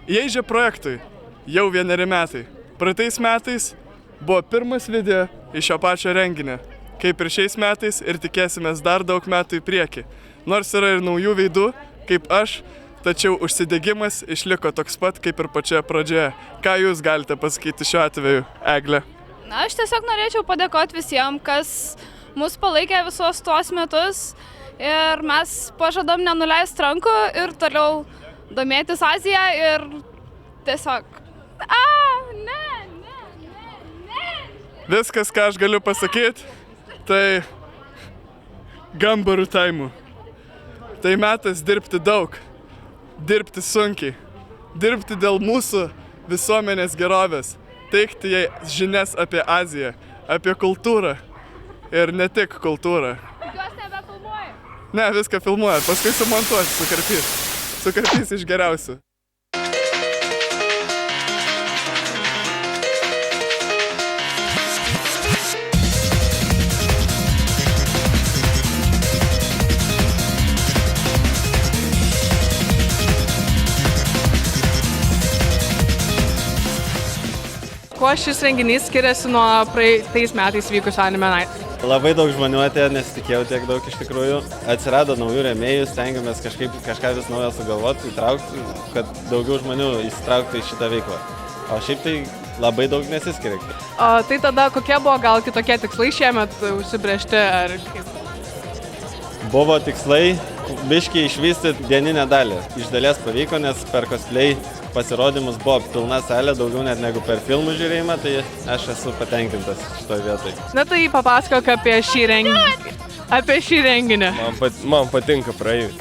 Įeižė projektui jau 1 metai. Praeitais metais buvo pirmas video iš šio pačio renginio, kaip ir šiais metais ir tikėsimės dar daug metų į priekį. Nors yra ir naujų veidų, kaip aš, tačiau užsidegimas išliko toks pat kaip ir pačioje pradžioje. Ką jūs galite pasakyti šiuo atveju, Egle? Na, aš tiesiog norėčiau padėkoti visiems, kas mus palaikė visos tuos metus ir mes pažadam nenuleisti rankų ir toliau domėtis Aziją ir tiesiog... Viskas, ką aš galiu pasakyti, tai gambarų taimų. Tai metas dirbti daug, dirbti sunkiai, dirbti dėl mūsų visuomenės gerovės, teikti jai žinias apie Aziją, apie kultūrą ir ne tik kultūrą. Jūs nebefilmuoji? Ne, viską filmuoja, paskui sumontuosi, sukarpys. Sukarpys iš geriausių. Kuo šis renginys skiriasi nuo praeitais metais vykusio Anime Night? Labai daug žmonių atėjo, nesitikėjau tiek daug iš tikrųjų. Atsirado naujų rėmėjų, stengiamės kažką vis naujo sugalvoti, įtraukti, kad daugiau žmonių įsitrauktų į šitą veiklą. O šiaip tai labai daug nesiskiria. Tai tada kokie buvo gal kitokie tikslai šiemet užsibrėžti ar kaip? Buvo tikslai biškiai išvystyti dieninę dalį. Iš dalies pavyko, nes per cosplay pasirodymus buvo pilna salė, daugiau net negu per filmų žiūrėjimą, tai aš esu patenkintas šitoje vietoje. Na tai papasakok apie šį renginį. Man patinka praeiviai.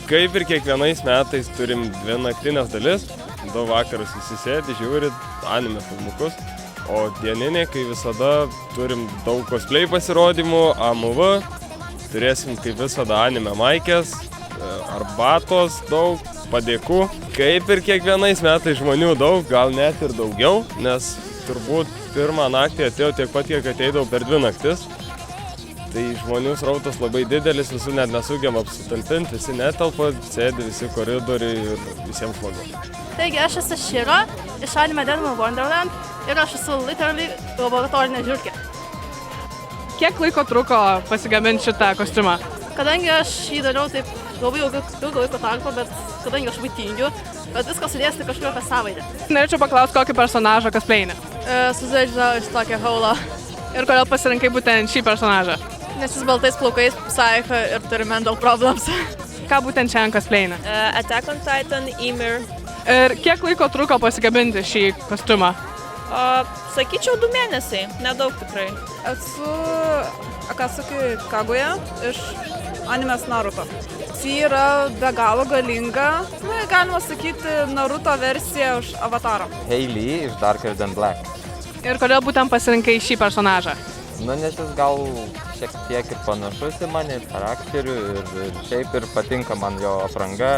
Kaip ir kiekvienais metais turim 2 naktinės dalis, 2 vakarus visi sėdi, žiūri anime filmukus, o dieninė, kai visada turim daug cosplay pasirodymų, AMV, turėsim kaip visada anime maikės, arbatos daug, padėkų. Kaip ir kiekvienais metais žmonių daug, gal net ir daugiau, nes turbūt pirmą naktį atėjo tiek pat, kiek ateidavo per 2 naktis. Tai žmonių srautas labai didelis, visų net nesugeba apsitalpinti, visi netelpa, sėdi visi koridoriai ir visiems smagu. Taigi aš esu Širo iš Anime Denimo Wonderland ir aš esu literally laboratorinė žiurkė. Kiek laiko truko pasigaminti šitą kostiumą? Kadangi aš jį dariau taip labai ilgą laiko tarpą, bet kadangi aš tingiu, bet viskas sudėsti kažkur apie savaitę. Norėčiau paklausti, kokį personažą cosplayini? Susižinau iš tokio haulo. Ir kodėl pasirinkai būtent šį personažą? Nes jis baltais plaukais, Psycho ir turi mental problems. Ką būtent šiandien cosplayini? Attack on Titan, Ymir. Ir kiek laiko truko pasigaminti šį kostiumą? Sakyčiau 2 mėnesiai, nedaug tikrai. Esu Akatsuki Kaguya iš animės Naruto. Ji yra be galo galinga, galima sakyti, Naruto versija už Avatarą. Hailey iš Darker Than Black. Ir kodėl būtent pasirinkai šį personažą? Nes jis gal šiek tiek ir panašus į mane, charakterių ir šiaip ir patinka man jo apranga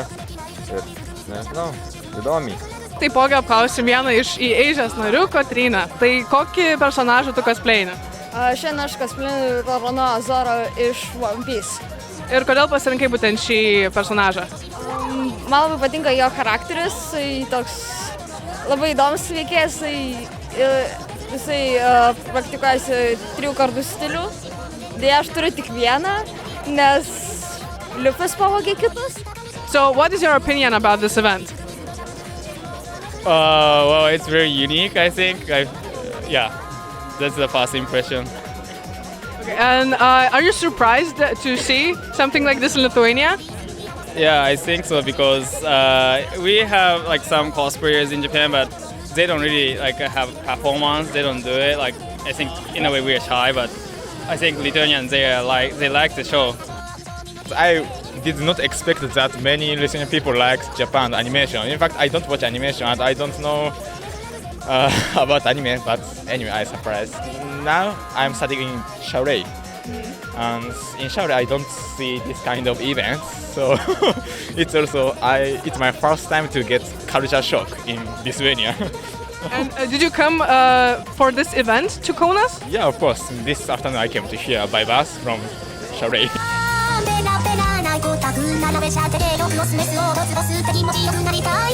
ir, nežinau, įdomiai. Taipogi apklausim vieną iš įeižės narių, Kotryną. Tai kokį personažą tu cosplayini? Šiandien aš cosplayinu Roronoa Zoro iš One Piece. Ir kodėl pasirinkai būtent šį personažą? Man labai patinka jo charakteris, toks labai įdomus veikėjas, jisai praktikuojasi 3 kardų stilių. Deja, aš turiu tik vieną, nes Liufis pavogė kitus. So, what is your opinion about this event? Well, it's very unique, I think. Yeah, that's the first impression. Okay, and are you surprised to see something like this in Lithuania? Yeah, I think so because we have like some cosplayers in Japan, but they don't really like have performance. They don't do it. Like I think in a way we are shy, but I think Lithuanians they like the show. I did not expect that many Lithuanian people like Japan animation. In fact, I don't watch animation and I don't know about anime, but anyway, I'm surprised. Now I'm studying in Shaurei, and in Shaurei I don't see this kind of events, so it's my first time to get culture shock in Lithuania. And did you come for this event to Kaunas? Yeah, of course. This afternoon I came to here by bus from Shaurei. ペラペラなごたぐ並べしゃてで録を示すをドツドスって気持ちよくなりたい